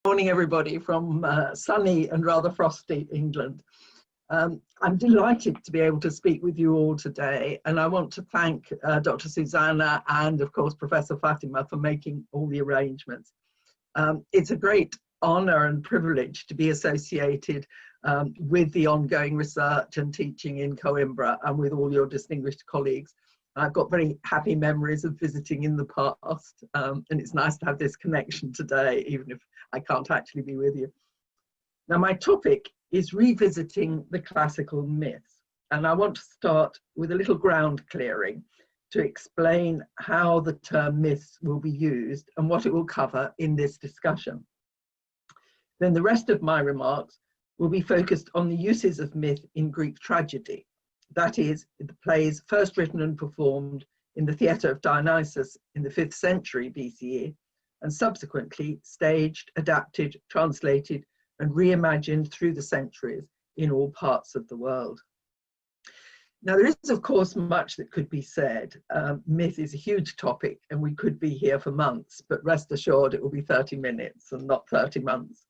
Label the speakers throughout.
Speaker 1: Morning, everybody, from sunny and rather frosty England. I'm delighted to be able to speak with you all today, and I want to thank Dr. Susana and, of course, Professor Fátima for making all the arrangements. It's a great honour and privilege to be associated with the ongoing research and teaching in Coimbra and with all your distinguished colleagues. I've got very happy memories of visiting in the past, and it's nice to have this connection today, even if I can't actually be with you. Now, my topic is revisiting the classical myths, and I want to start with a little ground clearing to explain how the term myths will be used and what it will cover in this discussion. Then the rest of my remarks will be focused on the uses of myth in Greek tragedy. That is, the plays first written and performed in the theatre of Dionysus in the 5th century BCE, and subsequently staged, adapted, translated, and reimagined through the centuries in all parts of the world. Now, there is, of course, much that could be said. Myth is a huge topic, and we could be here for months, but rest assured it will be 30 minutes and not 30 months.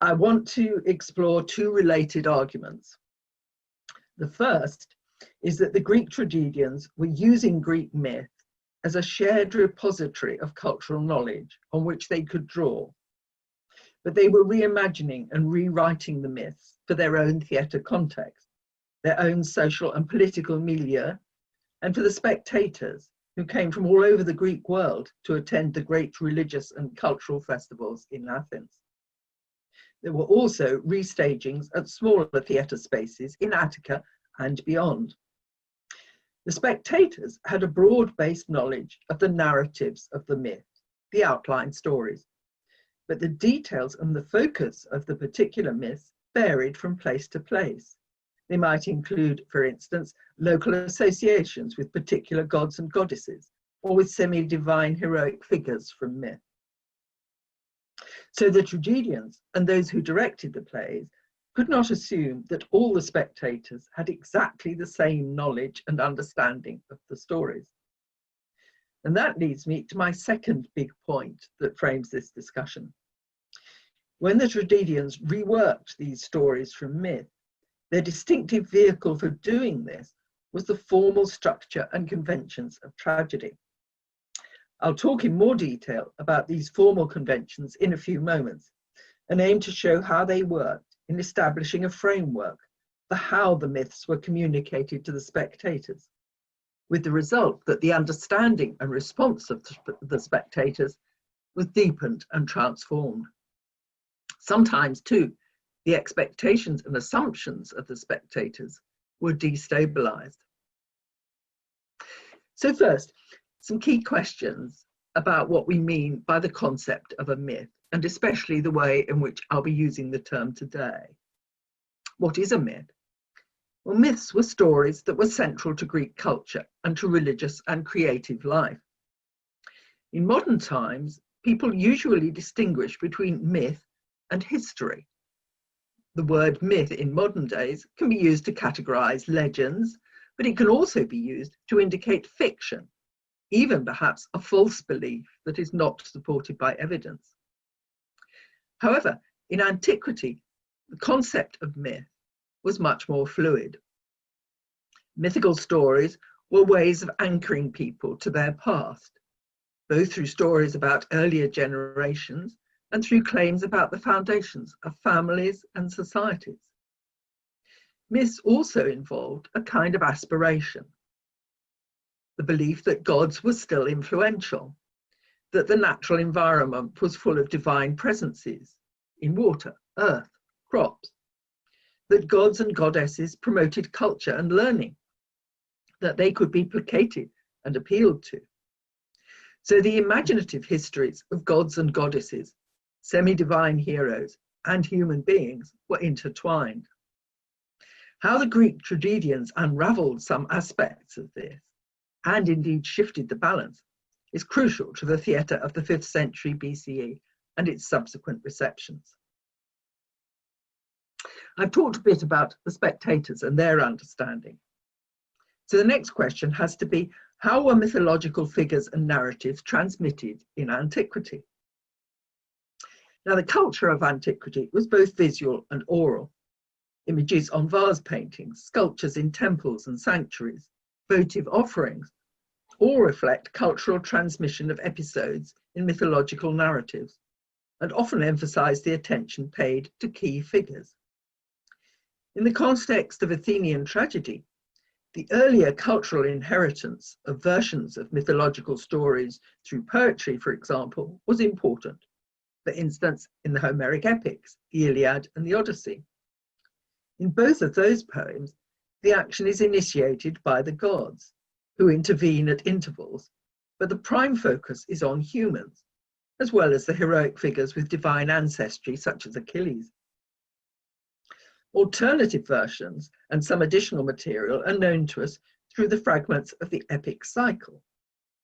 Speaker 1: I want to explore two related arguments. The first is that the Greek tragedians were using Greek myth as a shared repository of cultural knowledge on which they could draw. But they were reimagining and rewriting the myths for their own theatre context, their own social and political milieu, and for the spectators who came from all over the Greek world to attend the great religious and cultural festivals in Athens. There were also restagings at smaller theatre spaces in Attica and beyond. The spectators had a broad-based knowledge of the narratives of the myth, the outline stories, but the details and the focus of the particular myths varied from place to place. They might include, for instance, local associations with particular gods and goddesses, or with semi-divine heroic figures from myth. So the tragedians and those who directed the plays could not assume that all the spectators had exactly the same knowledge and understanding of the stories. And that leads me to my second big point that frames this discussion. When the tragedians reworked these stories from myth, their distinctive vehicle for doing this was the formal structure and conventions of tragedy. I'll talk in more detail about these formal conventions in a few moments and aim to show how they worked in establishing a framework for how the myths were communicated to the spectators, with the result that the understanding and response of the spectators was deepened and transformed. Sometimes, too, the expectations and assumptions of the spectators were destabilized. So first, some key questions about what we mean by the concept of a myth, and especially the way in which I'll be using the term today. What is a myth? Well, myths were stories that were central to Greek culture and to religious and creative life. In modern times, people usually distinguish between myth and history. The word myth in modern days can be used to categorize legends, but it can also be used to indicate fiction, even perhaps a false belief that is not supported by evidence. However, in antiquity, the concept of myth was much more fluid. Mythical stories were ways of anchoring people to their past, both through stories about earlier generations and through claims about the foundations of families and societies. Myths also involved a kind of aspiration, the belief that gods were still influential, that the natural environment was full of divine presences in water, earth, crops, that gods and goddesses promoted culture and learning, that they could be placated and appealed to. So the imaginative histories of gods and goddesses, semi-divine heroes, and human beings were intertwined. How the Greek tragedians unraveled some aspects of this, and indeed shifted the balance, is crucial to the theatre of the 5th century BCE and its subsequent receptions. I've talked a bit about the spectators and their understanding. So the next question has to be, how were mythological figures and narratives transmitted in antiquity? Now, the culture of antiquity was both visual and oral. Images on vase paintings, sculptures in temples and sanctuaries, votive offerings, all reflect cultural transmission of episodes in mythological narratives, and often emphasize the attention paid to key figures. In the context of Athenian tragedy, the earlier cultural inheritance of versions of mythological stories through poetry, for example, was important. For instance, in the Homeric epics, the Iliad and the Odyssey. In both of those poems, the action is initiated by the gods, who intervene at intervals, but the prime focus is on humans, as well as the heroic figures with divine ancestry, such as Achilles. Alternative versions and some additional material are known to us through the fragments of the epic cycle,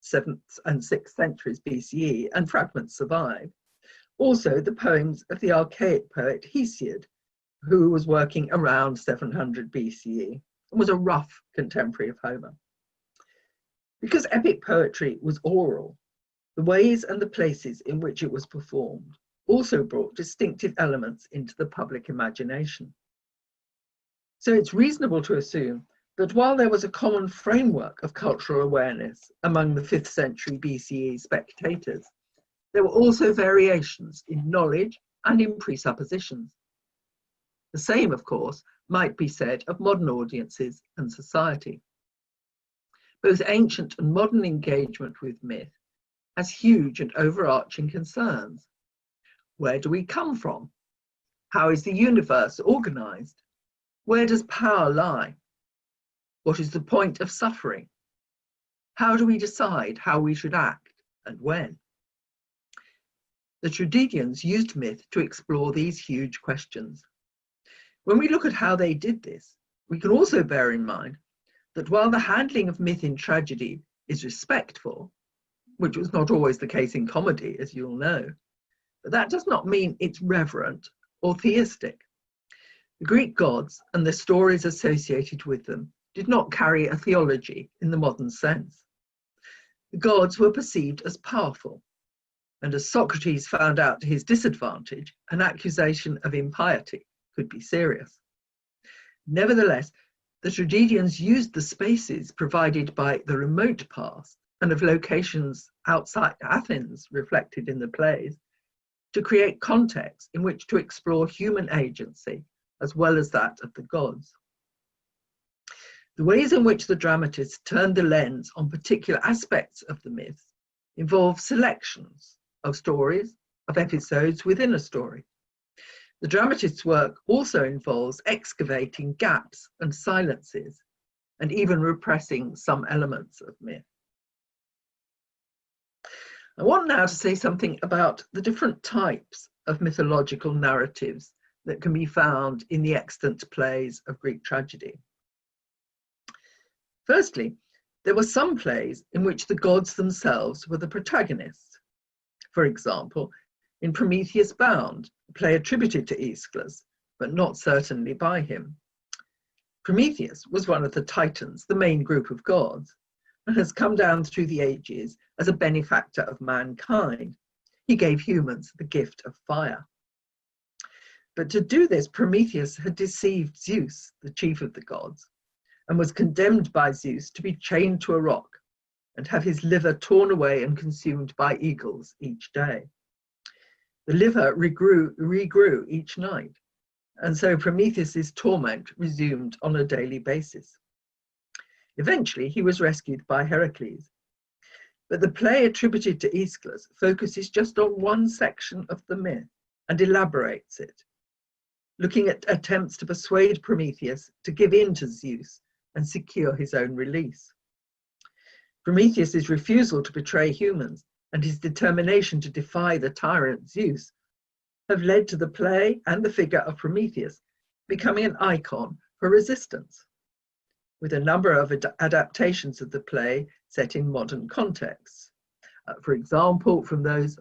Speaker 1: 7th and 6th centuries BCE, and fragments survive. Also, the poems of the archaic poet Hesiod, who was working around 700 BCE and was a rough contemporary of Homer. Because epic poetry was oral, the ways and the places in which it was performed also brought distinctive elements into the public imagination. So it's reasonable to assume that while there was a common framework of cultural awareness among the 5th century BCE spectators, there were also variations in knowledge and in presuppositions. The same, of course, might be said of modern audiences and society. Both ancient and modern engagement with myth has huge and overarching concerns. Where do we come from? How is the universe organized? Where does power lie? What is the point of suffering? How do we decide how we should act and when? The tragedians used myth to explore these huge questions. When we look at how they did this, we can also bear in mind that while the handling of myth in tragedy is respectful, which was not always the case in comedy, as you'll know, but that does not mean it's reverent or theistic. The Greek gods and the stories associated with them did not carry a theology in the modern sense. The gods were perceived as powerful, and as Socrates found out to his disadvantage, an accusation of impiety could be serious. Nevertheless, the tragedians used the spaces provided by the remote past and of locations outside Athens reflected in the plays to create context in which to explore human agency as well as that of the gods. The ways in which the dramatists turned the lens on particular aspects of the myth involve selections of stories, of episodes within a story. The dramatist's work also involves excavating gaps and silences, and even repressing some elements of myth. I want now to say something about the different types of mythological narratives that can be found in the extant plays of Greek tragedy. Firstly, there were some plays in which the gods themselves were the protagonists. For example, in Prometheus Bound, a play attributed to Aeschylus, but not certainly by him. Prometheus was one of the Titans, the main group of gods, and has come down through the ages as a benefactor of mankind. He gave humans the gift of fire. But to do this, Prometheus had deceived Zeus, the chief of the gods, and was condemned by Zeus to be chained to a rock and have his liver torn away and consumed by eagles each day. The liver regrew each night, and so Prometheus's torment resumed on a daily basis. Eventually, he was rescued by Heracles. But the play attributed to Aeschylus focuses just on one section of the myth and elaborates it, looking at attempts to persuade Prometheus to give in to Zeus and secure his own release. Prometheus's refusal to betray humans and his determination to defy the tyrant Zeus have led to the play and the figure of Prometheus becoming an icon for resistance, with a number of adaptations of the play set in modern contexts. For example, from those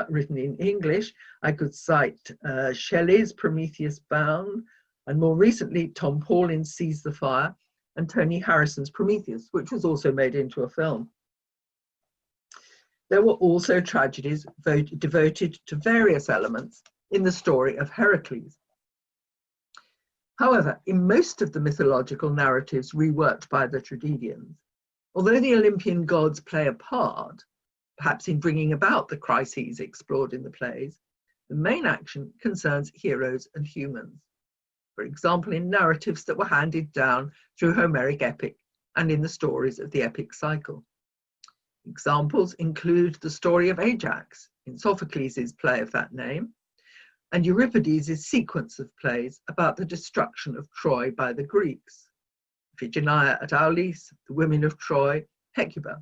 Speaker 1: written in English, I could cite Shelley's Prometheus Bound, and more recently, Tom Paulin's Seize the Fire, and Tony Harrison's Prometheus, which was also made into a film. there were also tragedies devoted to various elements in the story of Heracles. However, in most of the mythological narratives reworked by the tragedians, although the Olympian gods play a part, perhaps in bringing about the crises explored in the plays, the main action concerns heroes and humans. For example, in narratives that were handed down through Homeric epic and in the stories of the epic cycle. Examples include the story of Ajax in Sophocles' play of that name, and Euripides' sequence of plays about the destruction of Troy by the Greeks, Iphigenia at Aulis, the women of Troy, Hecuba.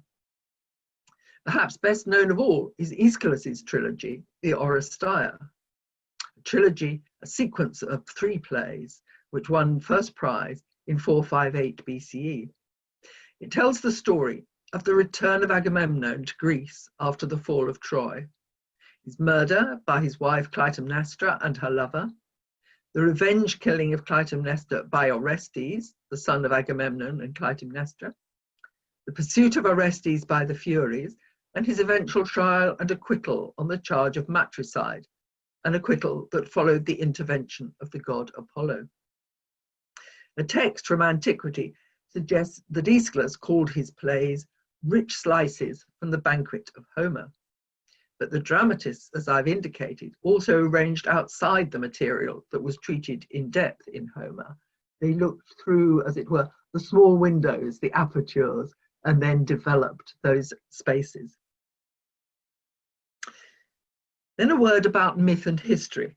Speaker 1: Perhaps best known of all is Aeschylus' trilogy, the Oresteia, a trilogy, a sequence of 3 plays, which won first prize in 458 BCE. It tells the story of the return of Agamemnon to Greece after the fall of Troy, his murder by his wife Clytemnestra and her lover, the revenge killing of Clytemnestra by Orestes, the son of Agamemnon and Clytemnestra, the pursuit of Orestes by the Furies, and his eventual trial and acquittal on the charge of matricide, an acquittal that followed the intervention of the god Apollo. A text from antiquity suggests that Aeschylus called his plays rich slices from the banquet of Homer. But the dramatists, as I've indicated, also arranged outside the material that was treated in depth in Homer. They looked through, as it were, the small windows, the apertures, and then developed those spaces. Then a word about myth and history.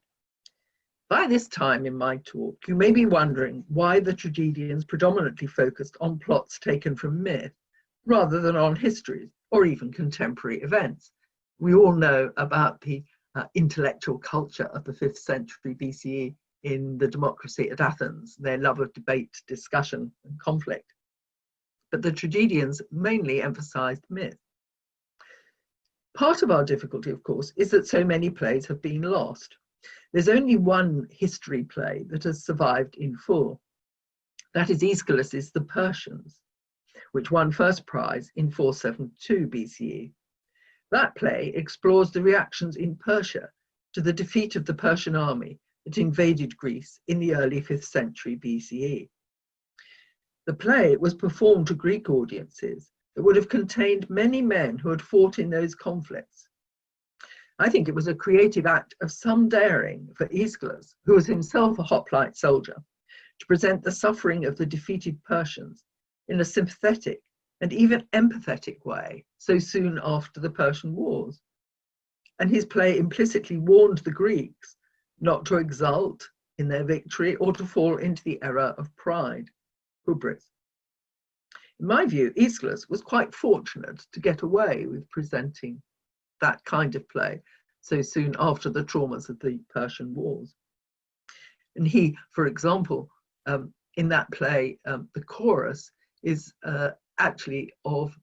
Speaker 1: By this time in my talk, you may be wondering why the tragedians predominantly focused on plots taken from myth, rather than on histories or even contemporary events. We all know about the intellectual culture of the 5th century BCE in the democracy at Athens, their love of debate, discussion, and conflict. But the tragedians mainly emphasized myth. Part of our difficulty, of course, is that so many plays have been lost. There's only one history play that has survived in full. That is Aeschylus' The Persians, which won first prize in 472 BCE. That play explores the reactions in Persia to the defeat of the Persian army that invaded Greece in the early 5th century BCE. The play was performed to Greek audiences that would have contained many men who had fought in those conflicts. I think it was a creative act of some daring for Aeschylus, who was himself a hoplite soldier, to present the suffering of the defeated Persians in a sympathetic and even empathetic way so soon after the Persian Wars. And his play implicitly warned the Greeks not to exult in their victory or to fall into the error of pride, hubris. In my view, Aeschylus was quite fortunate to get away with presenting that kind of play so soon after the traumas of the Persian Wars. And he, for example, in that play, the chorus is actually of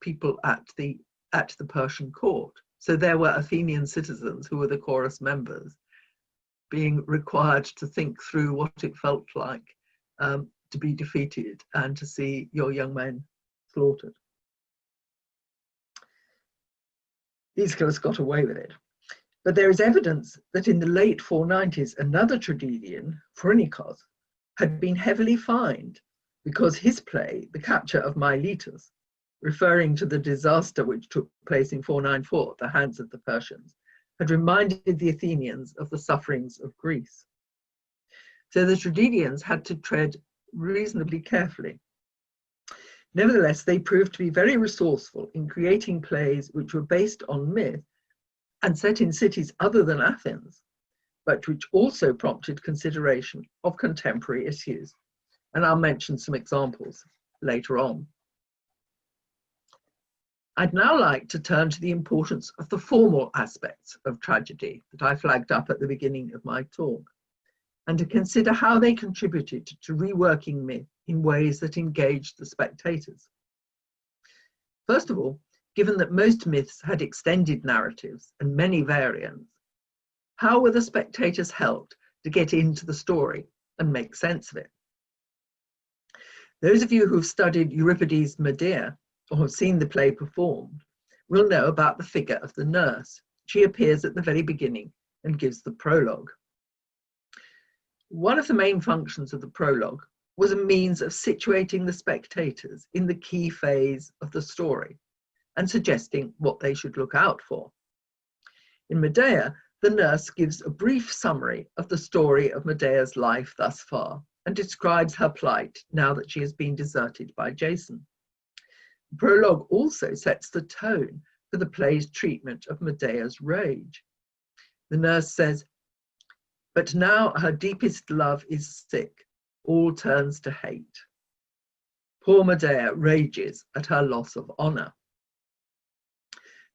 Speaker 1: people at the Persian court. So there were Athenian citizens who were the chorus members being required to think through what it felt like to be defeated and to see your young men slaughtered. Aeschylus got away with it. But there is evidence that in the late 490s, another tragedian, Phrynikos, had been heavily fined because his play, The Capture of Miletus, referring to the disaster which took place in 494 at the hands of the Persians, had reminded the Athenians of the sufferings of Greece. So the tragedians had to tread reasonably carefully. Nevertheless, they proved to be very resourceful in creating plays which were based on myth and set in cities other than Athens, but which also prompted consideration of contemporary issues. And I'll mention some examples later on. I'd now like to turn to the importance of the formal aspects of tragedy that I flagged up at the beginning of my talk, and to consider how they contributed to reworking myth in ways that engaged the spectators. First of all, given that most myths had extended narratives and many variants, how were the spectators helped to get into the story and make sense of it? Those of you who've studied Euripides' Medea or have seen the play performed we'll know about the figure of the nurse. She appears at the very beginning and gives the prologue. One of the main functions of the prologue was a means of situating the spectators in the key phase of the story and suggesting what they should look out for. In Medea, the nurse gives a brief summary of the story of Medea's life thus far and describes her plight now that she has been deserted by Jason. The prologue also sets the tone for the play's treatment of Medea's rage. The nurse says, "But now her deepest love is sick, all turns to hate. Poor Medea rages at her loss of honor."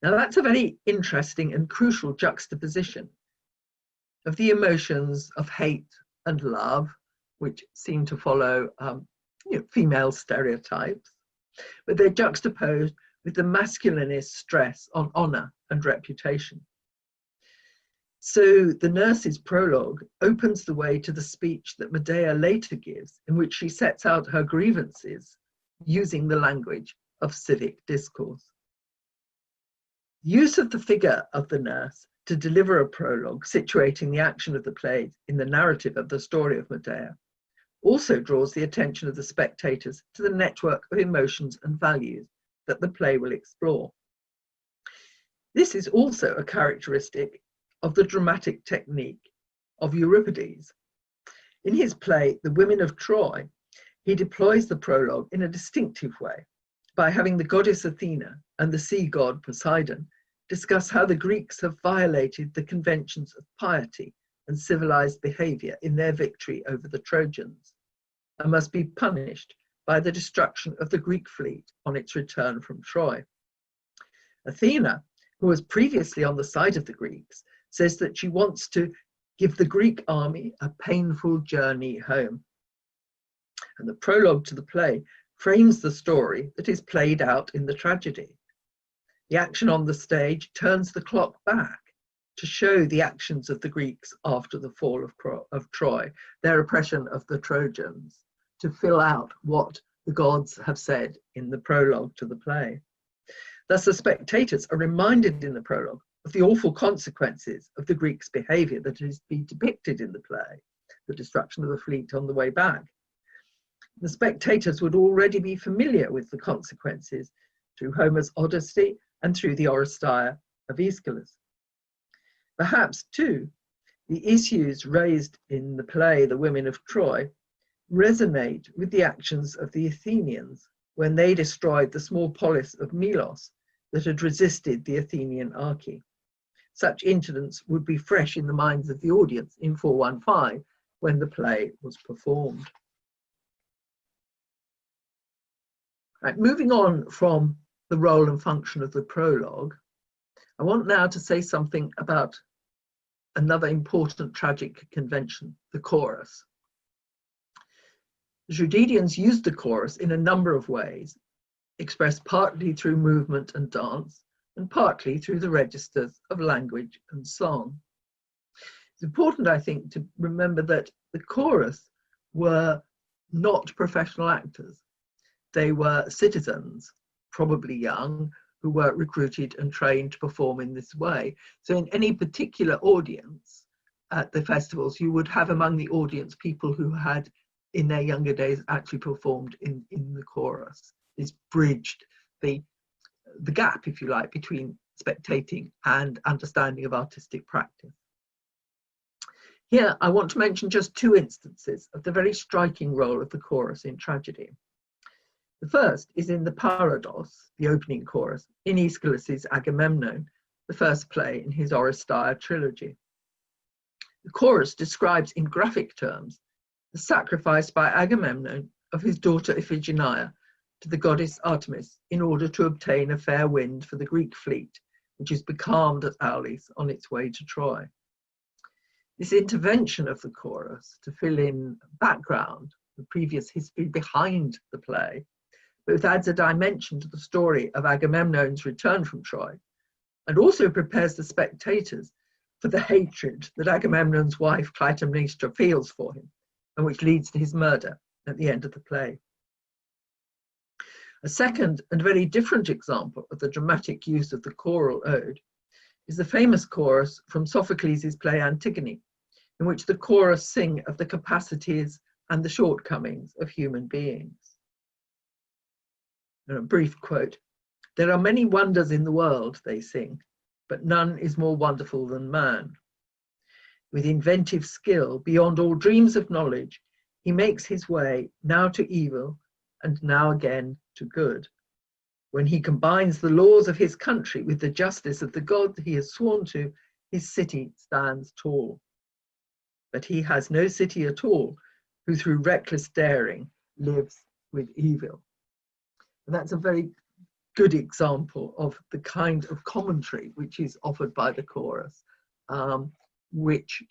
Speaker 1: Now that's a very interesting and crucial juxtaposition of the emotions of hate and love, which seem to follow female stereotypes, but they're juxtaposed with the masculinist stress on honor and reputation. So the nurse's prologue opens the way to the speech that Medea later gives, in which she sets out her grievances using the language of civic discourse. Use of the figure of the nurse to deliver a prologue situating the action of the play in the narrative of the story of Medea also draws the attention of the spectators to the network of emotions and values that the play will explore. This is also a characteristic of the dramatic technique of Euripides. In his play, The Women of Troy, he deploys the prologue in a distinctive way by having the goddess Athena and the sea god Poseidon discuss how the Greeks have violated the conventions of piety and civilized behavior in their victory over the Trojans, and must be punished by the destruction of the Greek fleet on its return from Troy. Athena, who was previously on the side of the Greeks, says that she wants to give the Greek army a painful journey home. And the prologue to the play frames the story that is played out in the tragedy. The action on the stage turns the clock back to show the actions of the Greeks after the fall of Troy, their oppression of the Trojans, to fill out what the gods have said in the prologue to the play. Thus, the spectators are reminded in the prologue of the awful consequences of the Greeks' behavior that is to be depicted in the play, the destruction of the fleet on the way back. The spectators would already be familiar with the consequences through Homer's Odyssey and through the Oresteia of Aeschylus. Perhaps, too, the issues raised in the play The Women of Troy resonate with the actions of the Athenians when they destroyed the small polis of Melos that had resisted the Athenian archy. Such incidents would be fresh in the minds of the audience in 415 when the play was performed. Right, moving on from the role and function of the prologue, I want now to say something about another important tragic convention, the chorus. The tragedians used the chorus in a number of ways, expressed partly through movement and dance, and partly through the registers of language and song. It's important, I think, to remember that the chorus were not professional actors. They were citizens, probably young, who were recruited and trained to perform in this way. So in any particular audience at the festivals, you would have among the audience people who had, in their younger days, actually performed in the chorus. This bridged the gap, if you like, between spectating and understanding of artistic practice. Here, I want to mention just two instances of the very striking role of the chorus in tragedy. The first is in the Parados, the opening chorus, in Aeschylus's Agamemnon, the first play in his Oresteia trilogy. The chorus describes in graphic terms the sacrifice by Agamemnon of his daughter Iphigenia to the goddess Artemis in order to obtain a fair wind for the Greek fleet, which is becalmed at Aulis on its way to Troy. This intervention of the chorus to fill in background, the previous history behind the play, both adds a dimension to the story of Agamemnon's return from Troy and also prepares the spectators for the hatred that Agamemnon's wife Clytemnestra feels for him, and which leads to his murder at the end of the play. A second and very different example of the dramatic use of the choral ode is the famous chorus from Sophocles' play Antigone, in which the chorus sing of the capacities and the shortcomings of human beings. And a brief quote, "There are many wonders in the world," they sing, "but none is more wonderful than man. With inventive skill, beyond all dreams of knowledge, he makes his way now to evil and now again to good. When he combines the laws of his country with the justice of the God he has sworn to, his city stands tall. But he has no city at all, who through reckless daring lives with evil." And that's a very good example of the kind of commentary which is offered by the chorus, which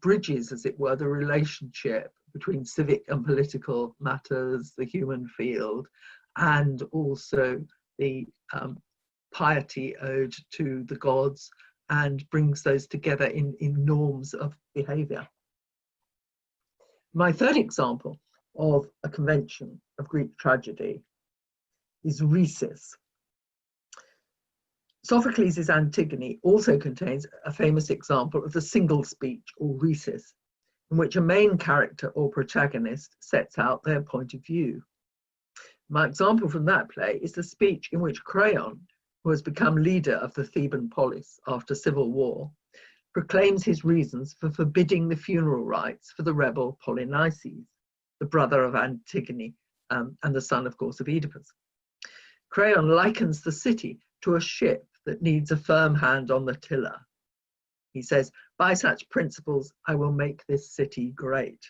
Speaker 1: bridges, as it were, the relationship between civic and political matters, the human field, and also the piety ode to the gods, and brings those together in norms of behavior. My third example of a convention of Greek tragedy is Rhesus. Sophocles' Antigone also contains a famous example of the single speech, or Rhesus, in which a main character or protagonist sets out their point of view. My example from that play is the speech in which Creon, who has become leader of the Theban polis after civil war, proclaims his reasons for forbidding the funeral rites for the rebel Polynices, the brother of Antigone and the son, of course, of Oedipus. Creon likens the city to a ship that needs a firm hand on the tiller. He says, "By such principles, I will make this city great."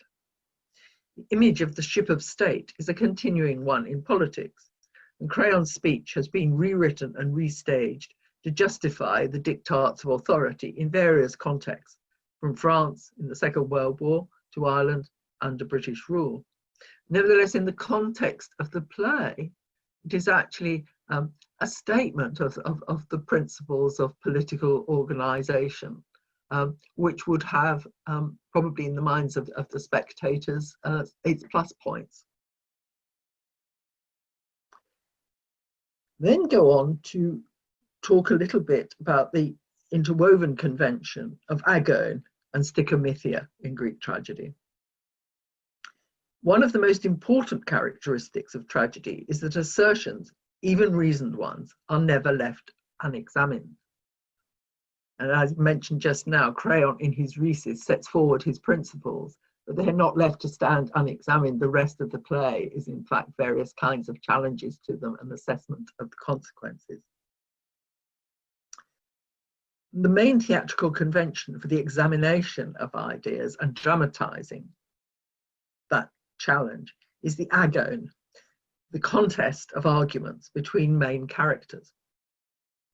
Speaker 1: The image of the ship of state is a continuing one in politics, and Creon's speech has been rewritten and restaged to justify the diktats of authority in various contexts, from France in the Second World War to Ireland under British rule. Nevertheless, in the context of the play, it is actually a statement of the principles of political organisation, which would have, probably in the minds of the spectators, its plus points. Then go on to talk a little bit about the interwoven convention of agone and sticomythia in Greek tragedy. One of the most important characteristics of tragedy is that assertions, even reasoned ones, are never left unexamined. And as mentioned just now, Creon in his Rhesus sets forward his principles, but they're not left to stand unexamined. The rest of the play is in fact various kinds of challenges to them and assessment of the consequences. The main theatrical convention for the examination of ideas and dramatizing that challenge is the agone, the contest of arguments between main characters.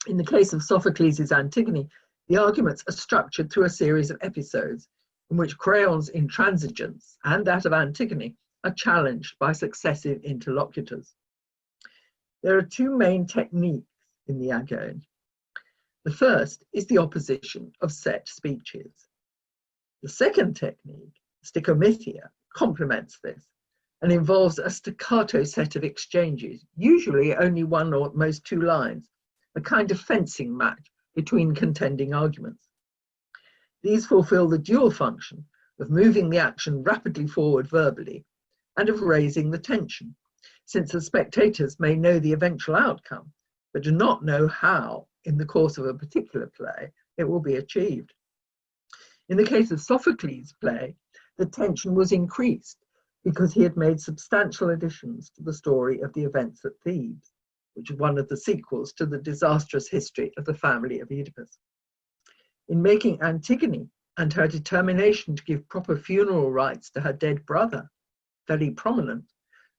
Speaker 1: In the case of Sophocles' Antigone, the arguments are structured through a series of episodes in which Creon's intransigence and that of Antigone are challenged by successive interlocutors. There are two main techniques in the agone. The first is the opposition of set speeches. The second technique, sticomythia, complements this and involves a staccato set of exchanges, usually only one or at most two lines, a kind of fencing match between contending arguments. These fulfill the dual function of moving the action rapidly forward verbally and of raising the tension, since the spectators may know the eventual outcome, but do not know how, in the course of a particular play, it will be achieved. In the case of Sophocles' play, the tension was increased because he had made substantial additions to the story of the events at Thebes, which is one of the sequels to the disastrous history of the family of Oedipus. In making Antigone and her determination to give proper funeral rites to her dead brother very prominent,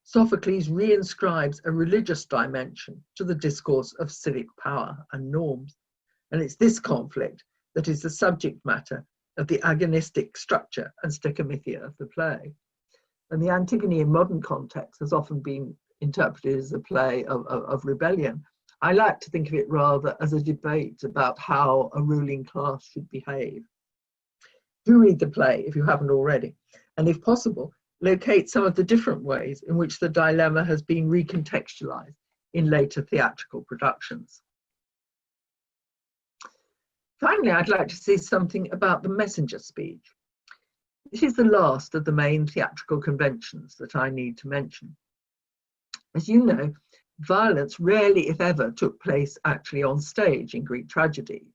Speaker 1: Sophocles reinscribes a religious dimension to the discourse of civic power and norms, and it's this conflict that is the subject matter of the agonistic structure and sticomythia of the play. And the Antigone in modern context has often been interpreted as a play of rebellion. I like to think of it rather as a debate about how a ruling class should behave. Do read the play if you haven't already, and if possible, locate some of the different ways in which the dilemma has been recontextualized in later theatrical productions. Finally, I'd like to say something about the messenger speech. This is the last of the main theatrical conventions that I need to mention. As you know, violence rarely, if ever, took place actually on stage in Greek tragedy.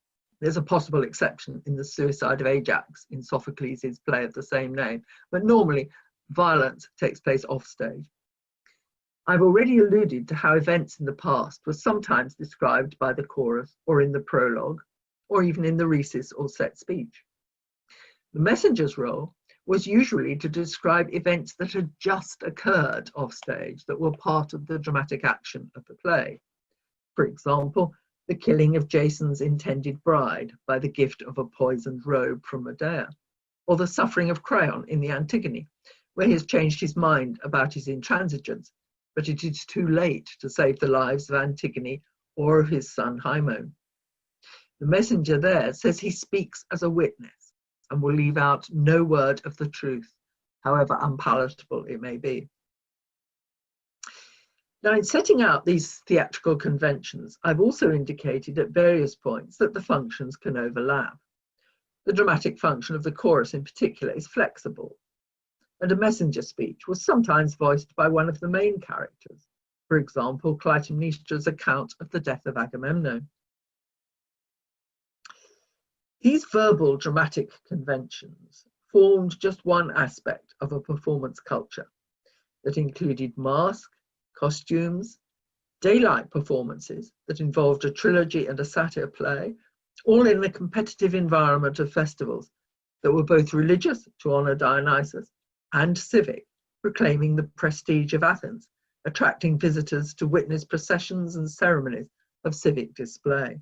Speaker 1: There's a possible exception in the suicide of Ajax in Sophocles' play of the same name, but normally violence takes place off stage. I've already alluded to how events in the past were sometimes described by the chorus or in the prologue, or even in the rhesis or set speech. The messenger's role was usually to describe events that had just occurred off stage that were part of the dramatic action of the play. For example, the killing of Jason's intended bride by the gift of a poisoned robe from Medea, or the suffering of Creon in the Antigone, where he has changed his mind about his intransigence, but it is too late to save the lives of Antigone or of his son Haemon. The messenger there says he speaks as a witness and will leave out no word of the truth, however unpalatable it may be. Now, in setting out these theatrical conventions, I've also indicated at various points that the functions can overlap. The dramatic function of the chorus in particular is flexible, and a messenger speech was sometimes voiced by one of the main characters, for example, Clytemnestra's account of the death of Agamemnon. These verbal dramatic conventions formed just one aspect of a performance culture that included masks, costumes, daylight performances that involved a trilogy and a satyr play, all in the competitive environment of festivals that were both religious, to honour Dionysus, and civic, proclaiming the prestige of Athens, attracting visitors to witness processions and ceremonies of civic display.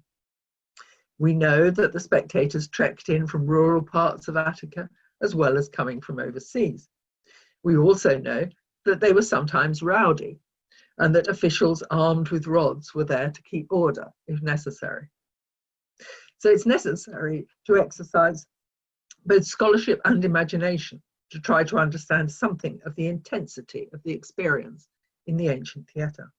Speaker 1: We know that the spectators trekked in from rural parts of Attica, as well as coming from overseas. We also know that they were sometimes rowdy, and that officials armed with rods were there to keep order if necessary. So it's necessary to exercise both scholarship and imagination to try to understand something of the intensity of the experience in the ancient theatre.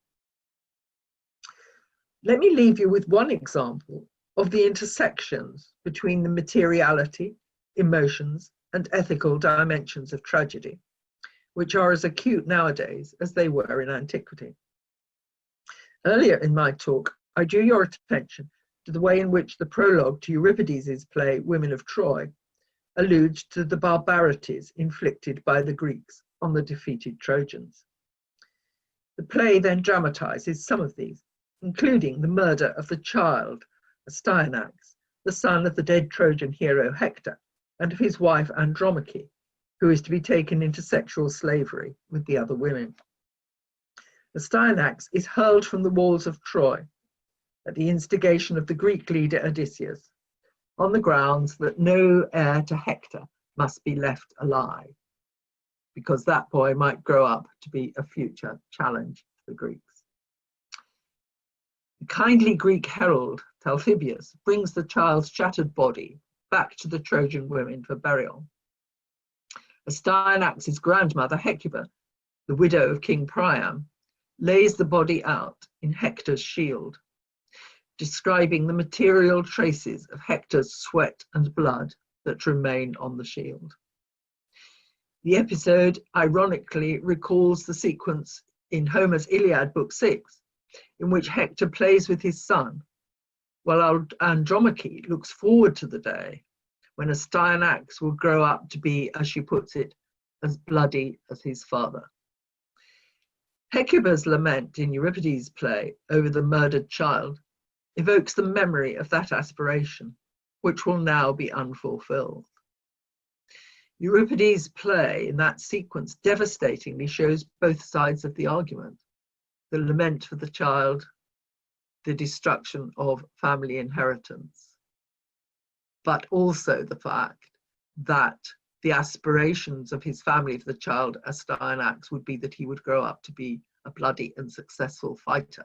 Speaker 1: Let me leave you with one example of the intersections between the materiality, emotions, and ethical dimensions of tragedy, which are as acute nowadays as they were in antiquity. Earlier in my talk, I drew your attention to the way in which the prologue to Euripides' play Women of Troy alludes to the barbarities inflicted by the Greeks on the defeated Trojans. The play then dramatizes some of these, including the murder of the child, Astyanax, the son of the dead Trojan hero Hector, and of his wife Andromache, who is to be taken into sexual slavery with the other women. Astyanax is hurled from the walls of Troy at the instigation of the Greek leader Odysseus, on the grounds that no heir to Hector must be left alive, because that boy might grow up to be a future challenge to the Greeks. The kindly Greek herald, Talthybius, brings the child's shattered body back to the Trojan women for burial. Astyanax's grandmother, Hecuba, the widow of King Priam, lays the body out in Hector's shield, describing the material traces of Hector's sweat and blood that remain on the shield. The episode ironically recalls the sequence in Homer's Iliad, Book 6, in which Hector plays with his son, while Andromache looks forward to the day when Astyanax will grow up to be, as she puts it, as bloody as his father. Hecuba's lament in Euripides' play over the murdered child evokes the memory of that aspiration, which will now be unfulfilled. Euripides' play in that sequence devastatingly shows both sides of the argument: the lament for the child, the destruction of family inheritance, but also the fact that the aspirations of his family for the child Astyanax would be that he would grow up to be a bloody and successful fighter.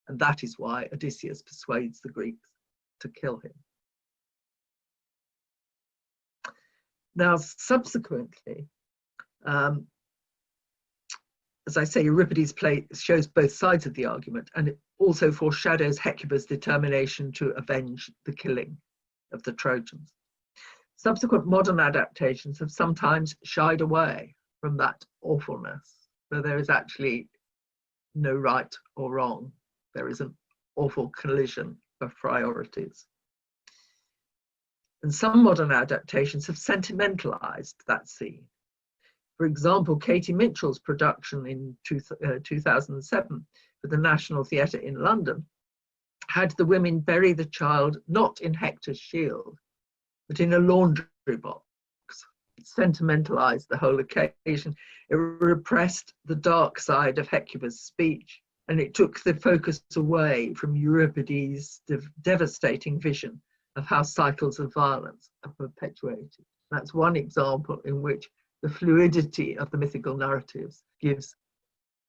Speaker 1: And that is why Odysseus persuades the Greeks to kill him. Now, subsequently, as I say, Euripides' play shows both sides of the argument, and it also foreshadows Hecuba's determination to avenge the killing of the Trojans. Subsequent modern adaptations have sometimes shied away from that awfulness, where there is actually no right or wrong. There is an awful collision of priorities. And some modern adaptations have sentimentalized that scene. For example, Katie Mitchell's production in 2007 for the National Theatre in London had the women bury the child not in Hector's shield, but in a laundry box. It sentimentalized the whole occasion. It repressed the dark side of Hecuba's speech, and it took the focus away from Euripides' devastating vision of how cycles of violence are perpetuated. That's one example in which the fluidity of the mythical narratives gives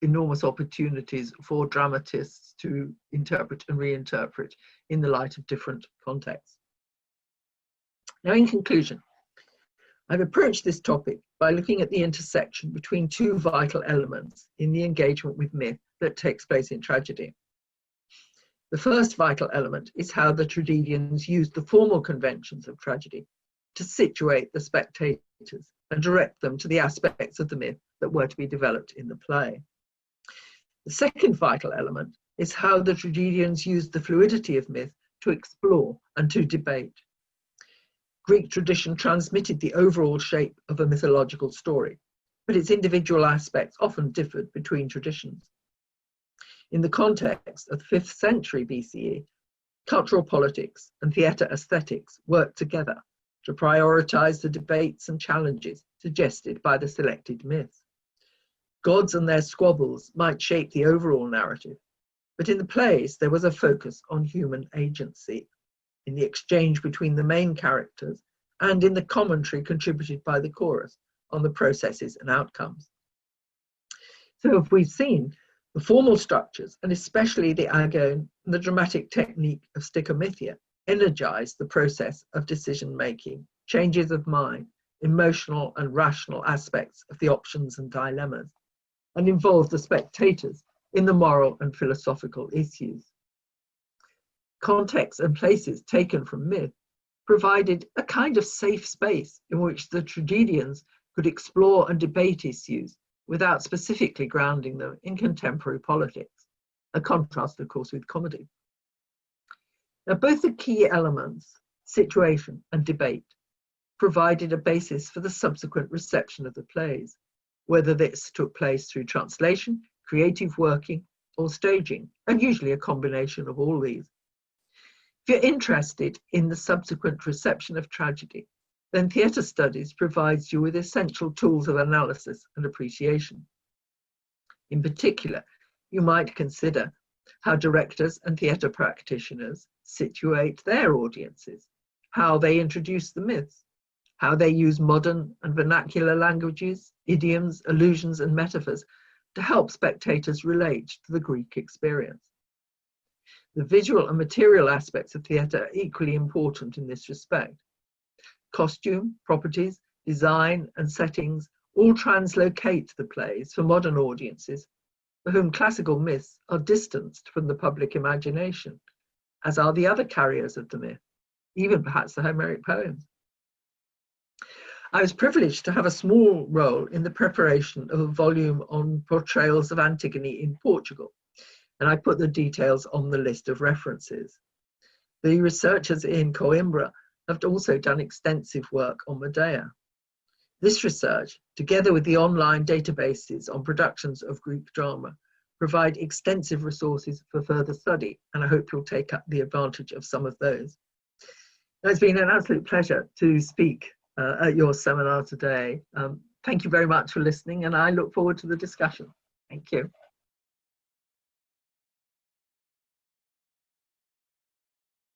Speaker 1: enormous opportunities for dramatists to interpret and reinterpret in the light of different contexts. Now, in conclusion, I've approached this topic by looking at the intersection between two vital elements in the engagement with myth that takes place in tragedy. The first vital element is how the tragedians used the formal conventions of tragedy to situate the spectators and direct them to the aspects of the myth that were to be developed in the play. The second vital element is how the tragedians used the fluidity of myth to explore and to debate. Greek tradition transmitted the overall shape of a mythological story, but its individual aspects often differed between traditions. In the context of the 5th century BCE, cultural politics and theatre aesthetics worked together to prioritize the debates and challenges suggested by the selected myths. Gods and their squabbles might shape the overall narrative, but in the plays there was a focus on human agency, in the exchange between the main characters and in the commentary contributed by the chorus on the processes and outcomes. So if we've seen, the formal structures, and especially the agone and the dramatic technique of sticomythia, energize the process of decision-making, changes of mind, emotional and rational aspects of the options and dilemmas, and involve the spectators in the moral and philosophical issues. Contexts and places taken from myth provided a kind of safe space in which the tragedians could explore and debate issues without specifically grounding them in contemporary politics, a contrast, of course, with comedy. Now, both the key elements, situation and debate, provided a basis for the subsequent reception of the plays, whether this took place through translation, creative working, or staging, and usually a combination of all these. If you're interested in the subsequent reception of tragedy, then theatre studies provides you with essential tools of analysis and appreciation. In particular, you might consider how directors and theatre practitioners situate their audiences, how they introduce the myths, how they use modern and vernacular languages, idioms, allusions, and metaphors to help spectators relate to the Greek experience. The visual and material aspects of theatre are equally important in this respect. Costume, properties, design, and settings all translocate the plays for modern audiences for whom classical myths are distanced from the public imagination, as are the other carriers of the myth, even perhaps the Homeric poems. I was privileged to have a small role in the preparation of a volume on portrayals of Antigone in Portugal, and I put the details on the list of references. The researchers in Coimbra have also done extensive work on Medea. This research, together with the online databases on productions of Greek drama, provide extensive resources for further study, and I hope you'll take up the advantage of some of those. It's been an absolute pleasure to speak at your seminar today. Thank you very much for listening, and I look forward to the discussion. Thank you.